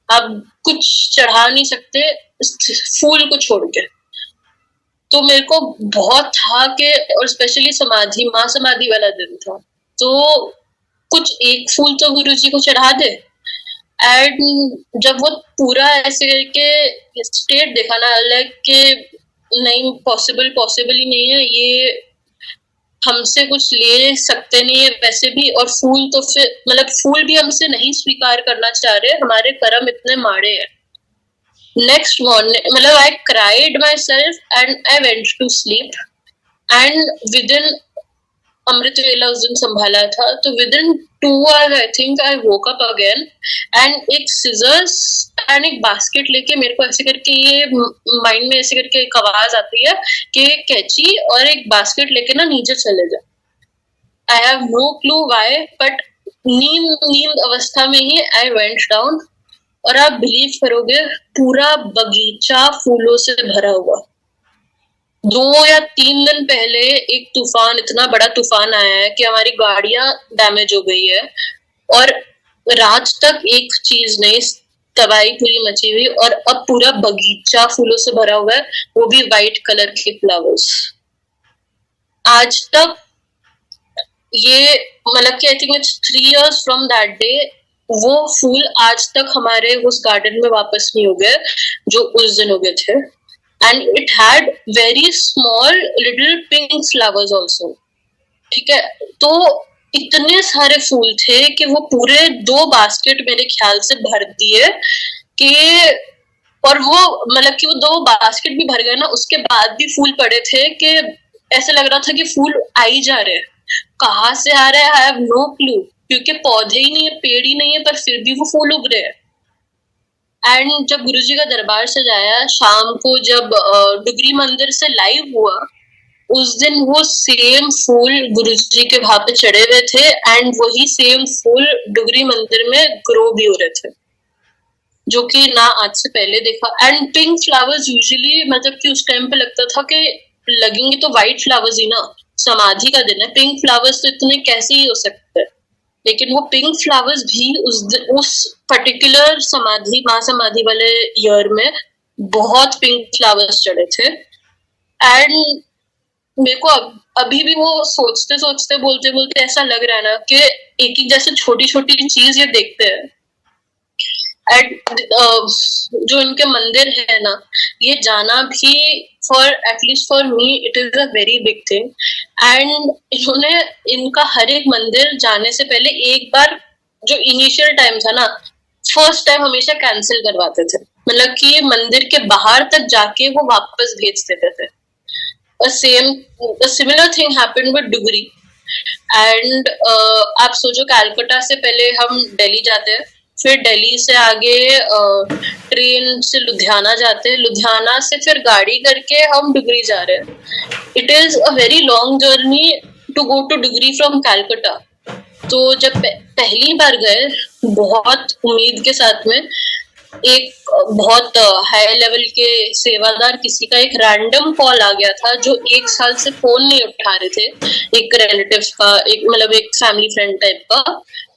आप कुछ चढ़ा नहीं सकते फूल को छोड़ के। तो मेरे को बहुत था कि, और स्पेशली समाधि महासमाधि वाला दिन था, तो कुछ एक फूल तो गुरुजी को चढ़ा दे। एंड जब वो पूरा ऐसे करके स्टेट देखा ना लाइक कि नहीं पॉसिबल ही नहीं है, ये हमसे कुछ ले सकते नहीं है वैसे भी, और फूल तो फिर मतलब फूल भी हमसे नहीं स्वीकार करना चाह रहे, हमारे कर्म इतने माड़े हैं। नेक्स्ट मॉर्निंग मतलब I cried myself and I went to sleep, and within Amrit Vela उस दिन संभाला था, तो within 2 hours I think I woke up again, and एक सिजर्स एंड एक बास्केट लेके मेरे को ऐसे करके ये माइंड में ऐसे करके एक आवाज आती है कि कैची और एक बास्केट लेके ना नीचे चले जा। I have no clue why, but नींद अवस्था में ही आई वेंट डाउन, और आप बिलीव करोगे पूरा बगीचा फूलों से भरा हुआ। 2 या 3 दिन पहले एक तूफान, इतना बड़ा तूफान आया है कि हमारी गाड़ियां डैमेज हो गई है, और रात तक एक चीज नहीं, तबाही पूरी मची हुई, और अब पूरा बगीचा फूलों से भरा हुआ है, वो भी व्हाइट कलर के फ्लावर्स। आज तक ये मतलब कि आई think it's 3 years from that day, वो फूल आज तक हमारे उस गार्डन में वापस नहीं हो गए जो उस दिन हो गए थे। And it had very small little pink flowers also, ठीक है। तो इतने सारे फूल थे कि वो पूरे 2 बास्केट मेरे ख्याल से भर दिए कि, और वो मतलब कि वो 2 बास्केट भी भर गए ना, उसके बाद भी फूल पड़े थे कि ऐसे लग रहा था कि फूल आ ही जा रहे हैं, कहाँ से आ रहे हैं आई हैव नो क्लू, क्योंकि पौधे ही नहीं है, पेड़ ही नहीं है, पर फिर भी वो फूल उग रहे हैं। एंड जब गुरुजी का दरबार सजाया शाम को, जब डुगरी मंदिर से लाइव हुआ, उस दिन वो सेम फूल गुरुजी के वहां पे चढ़े हुए थे, एंड वही सेम फूल डुगरी मंदिर में ग्रो भी हो रहे थे, जो कि ना आज से पहले देखा। एंड पिंक फ्लावर्स यूजुअली मतलब कि उस टाइम पे लगता था कि लगेंगे तो व्हाइट फ्लावर्स ही ना, समाधि का दिन है, पिंक फ्लावर्स तो इतने कैसे ही हो सकते हैं, लेकिन वो पिंक फ्लावर्स भी उस पर्टिकुलर समाधि महासमाधि वाले ईयर में बहुत पिंक फ्लावर्स चढ़े थे। एंड मेरे को अभी भी वो सोचते सोचते बोलते बोलते ऐसा लग रहा है ना कि एक एक जैसे छोटी छोटी चीज ये देखते हैं। जो इनके मंदिर है ना, ये जाना भी for at least for me it is a very big thing. And इन्होंने इनका हर एक मंदिर जाने से पहले एक बार जो इनिशियल टाइम था ना, फर्स्ट टाइम हमेशा कैंसिल करवाते थे, मतलब कि मंदिर के बाहर तक जाके वो वापस भेज देते थे। a similar thing happened with Dugri. And आप सोचो कैलकाटा से पहले हम दिल्ली जाते हैं, फिर दिल्ली से आगे ट्रेन से लुधियाना जाते हैं, लुधियाना से फिर गाड़ी करके हम डुगरी जा रहे हैं। It is a very long journey to go to Dugri from Calcutta. तो जब पहली बार गए बहुत उम्मीद के साथ में, एक बहुत हाई लेवल के सेवादार किसी का एक रैंडम कॉल आ गया था, जो 1 साल से फोन नहीं उठा रहे थे, एक रिलेटिव का, एक मतलब एक फैमिली फ्रेंड टाइप का,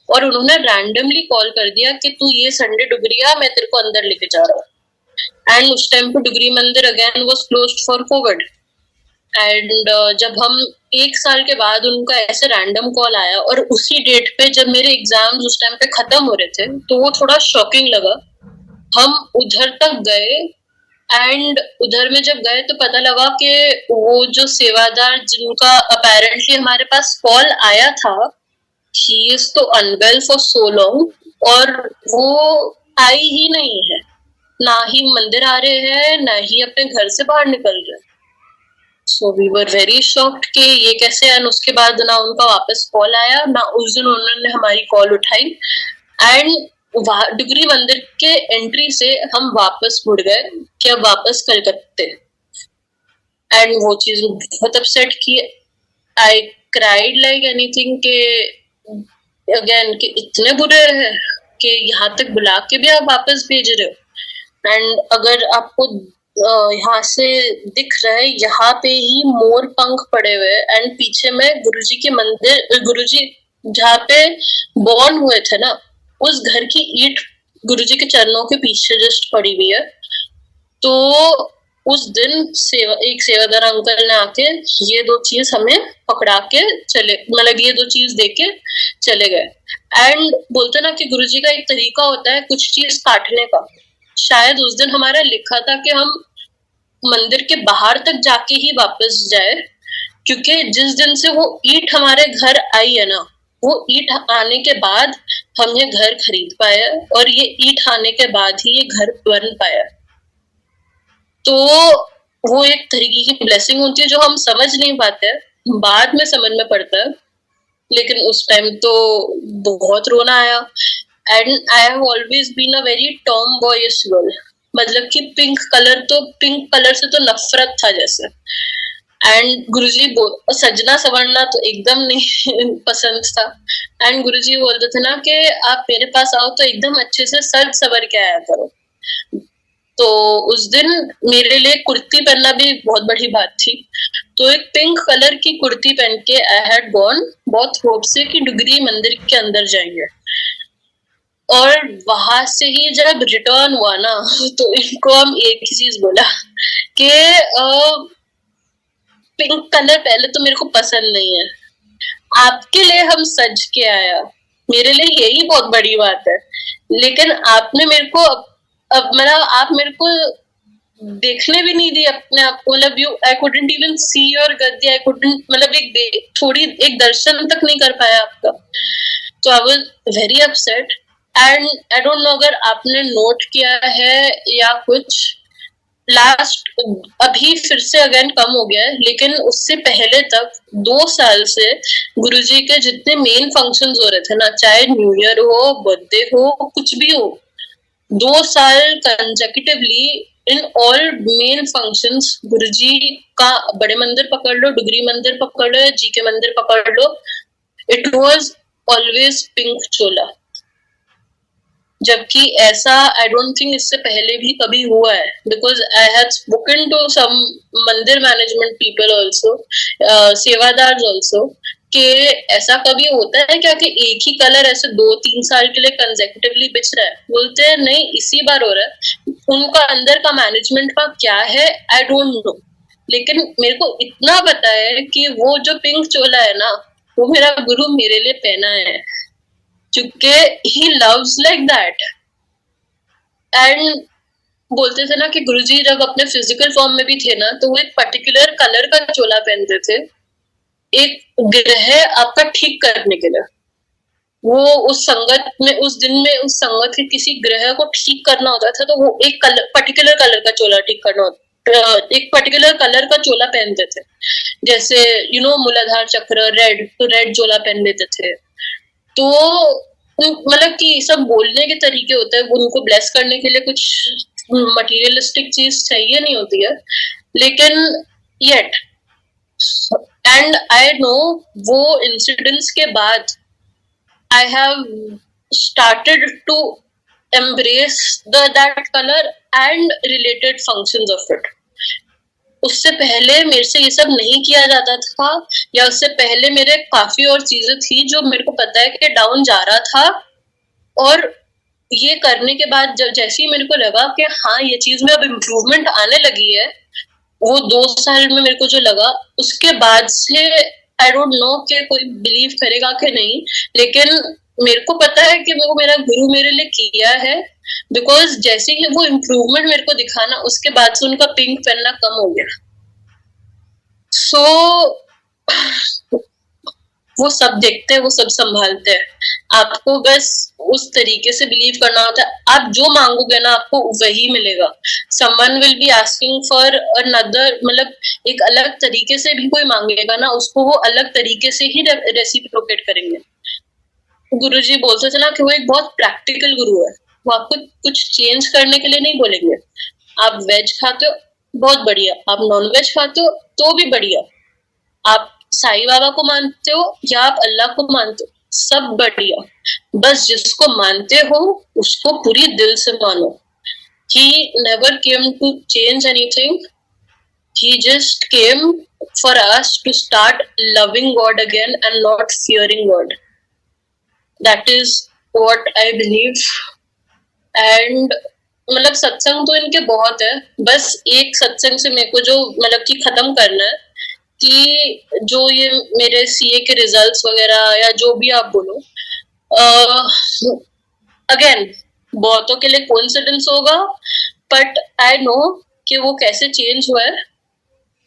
और उन्होंने रैंडमली कॉल कर दिया कि तू ये संडे डुगरी आ, मैं तेरे को अंदर लेके जा रहा हूँ। एंड उस टाइम पे डुगरी मंदिर again was closed for Covid. And जब हम 1 साल के बाद उनका ऐसे रैंडम कॉल आया, और उसी डेट पे जब मेरे एग्जाम्स उस टाइम पे खत्म हो रहे थे, तो वो थोड़ा शॉकिंग लगा। हम उधर तक गए, एंड उधर में जब गए तो पता लगा कि वो जो सेवादार जिनका अपेरेंटली हमारे पास कॉल आया था, ही इज तो अनवेल फॉर सो लॉन्ग, और वो आई ही नहीं है, ना ही मंदिर आ रहे हैं, ना ही अपने घर से बाहर निकल रहे। So we were very shocked कि ये कैसे। एंड उसके बाद ना उनका वापस कॉल आया, ना उस दिन उन्होंने हमारी कॉल उठाई। एंड डुगरी मंदिर के एंट्री से हम वापस मुड़ गए कि अब वापस कलकत्ते। एंड वो चीज बहुत अपसेट की। आई क्राइड लाइक एनीथिंग के अगेन कि इतने बुरे हैं कि यहाँ तक बुला के भी आप वापस भेज रहे हो। एंड अगर आपको यहाँ से दिख रहा है, यहाँ पे ही मोर पंख पड़े हुए एंड पीछे में गुरुजी के मंदिर, गुरुजी जहाँ पे बॉर्न हुए थे ना, उस घर की ईंट गुरुजी के चरणों के पीछे जस्ट पड़ी हुई है। तो उस दिन एक सेवादार अंकल ने आके ये दो चीज हमें पकड़ा के चले, मतलब ये दो चीज देके चले गए। एंड बोलते ना कि गुरुजी का एक तरीका होता है कुछ चीज काटने का। शायद उस दिन हमारा लिखा था कि हम मंदिर के बाहर तक जाके ही वापस जाए, क्योंकि जिस दिन से वो ईंट हमारे घर आई है ना, वो ईंट आने के बाद हम ये घर खरीद पाए और ये ईंट आने के बाद ही ये घर बन पाया। तो वो एक तरीके की ब्लेसिंग होती है जो हम समझ नहीं पाते, बाद में समझ में पड़ता है, लेकिन उस टाइम तो बहुत रोना आया। And I have always been a very tom boys girl, मतलब कि पिंक कलर से तो नफरत था जैसे। एंड गुरुजी सजना संवरना तो एकदम नहीं पसंद था। एंड गुरुजी बोलते थे ना कि आप मेरे पास आओ तो एकदम अच्छे से सज सवर के आया करो। तो उस दिन मेरे लिए कुर्ती पहनना भी बहुत बड़ी बात थी। तो एक पिंक कलर की कुर्ती पहन के आई हैड गॉन बहुत होप से कि डुगरी मंदिर के अंदर जाएंगे। और वहां से ही जब रिटर्न हुआ ना, तो इनको हम एक ही चीज बोला कि पिंक कलर पहले तो मेरे को पसंद नहीं है, आपके लिए हम सज के आया, मेरे लिए यही बहुत बड़ी बात है। लेकिन आपने मेरे को अब मतलब आप मेरे को देखने भी नहीं दी अपने आप को, मतलब you I couldn't even see your Gaddi, I couldn't मतलब एक दर्शन तक नहीं कर पाया आपका। तो I was very upset. And I don't know अगर आपने नोट किया है या कुछ, लास्ट अभी फिर से अगेन कम हो गया है, लेकिन उससे पहले तक 2 साल से गुरुजी के जितने मेन फंक्शंस हो रहे थे ना, चाहे न्यू ईयर हो, बर्थडे हो, कुछ भी हो, 2 साल consecutively in all main functions Guruji का बड़े मंदिर पकड़ लो, डुगरी मंदिर पकड़ लो, जी के मंदिर पकड़ लो, इट वाज ऑलवेज पिंक चोला। जबकि ऐसा आई डोंट थिंक इससे पहले भी कभी हुआ है, because I had spoken to some mandir management people also, sevadar also, कि ऐसा कभी होता है क्या कि एक ही कलर ऐसे 2-3 साल के लिए कंसेक्यूटिवली बिच रहा है? बोलते हैं नहीं, इसी बार हो रहा है। उनका अंदर का मैनेजमेंट का क्या है आई डोंट नो, लेकिन मेरे को इतना पता है कि वो जो पिंक चोला है ना, वो मेरा गुरु मेरे लिए पहना है, क्योंकि he loves like that. And बोलते थे ना कि गुरुजी जब अपने फिजिकल फॉर्म में भी थे ना, तो वो एक पर्टिकुलर कलर का चोला पहनते थे, एक ग्रह आपका ठीक करने के लिए। वो उस संगत में, उस दिन में उस संगत के किसी ग्रह को ठीक करना होता था, तो वो एक पर्टिकुलर कलर का चोला ठीक करना होता, एक पर्टिकुलर कलर का चोला पहनते थे। जैसे मूलाधार चक्र रेड, तो रेड चोला पहन लेते थे। तो मतलब कि सब बोलने के तरीके होते हैं, उनको ब्लेस करने के लिए कुछ मटेरियलिस्टिक चीज चाहिए नहीं होती है, लेकिन येट एंड आई नो वो इंसिडेंट्स के बाद I have started to embrace that color and related functions of it. उससे पहले मेरे से ये सब नहीं किया जाता था, या उससे पहले मेरे काफी और चीजें थी जो मेरे को पता है कि डाउन जा रहा था, और ये करने के बाद जब जैसे ही मेरे को लगा कि हाँ ये चीज में अब इम्प्रूवमेंट आने लगी है, वो 2 साल में मेरे को जो लगा, उसके बाद से आई डोंट नो कि कोई बिलीव करेगा कि नहीं, लेकिन मेरे को पता है कि वो मेरा गुरु मेरे लिए किया है, बिकॉज जैसे ही वो इम्प्रूवमेंट मेरे को दिखाना, उसके बाद से उनका पिंक पहनना कम हो गया। सो वो सब देखते हैं, वो सब संभालते हैं, आपको बस उस तरीके से बिलीव करना होता है। आप जो मांगोगे ना, आपको वही मिलेगा। Someone will be asking for another, मतलब एक अलग तरीके से भी कोई मांगेगा ना, उसको वो अलग तरीके से ही रेसिप्रोकेट करेंगे। गुरुजी बोलते थे ना कि वो एक बहुत प्रैक्टिकल गुरु है, वो आपको कुछ चेंज करने के लिए नहीं बोलेंगे। आप वेज खाते हो, बहुत बढ़िया, आप नॉन वेज खाते हो तो भी बढ़िया, आप साईं बाबा को मानते हो या आप अल्लाह को मानते हो, सब बढ़िया, बस जिसको मानते हो उसको पूरी दिल से मानो। He never came to change anything. He just came for us to start loving God again and not fearing God. That is what I believe. And मतलब सत्संग तो इनके बहुत है, बस एक सत्संग से मेरे को जो मतलब कि खत्म करना है कि जो ये मेरे सीए के रिजल्ट्स वगैरह या जो भी आप बोलो, अगेन बहुतों के लिए कोइंसिडेंस होगा, बट आई नो कि वो कैसे चेंज हुआ है।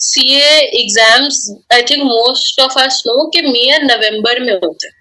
CA exams I think most of us know कि मई या नवंबर में होते हैं,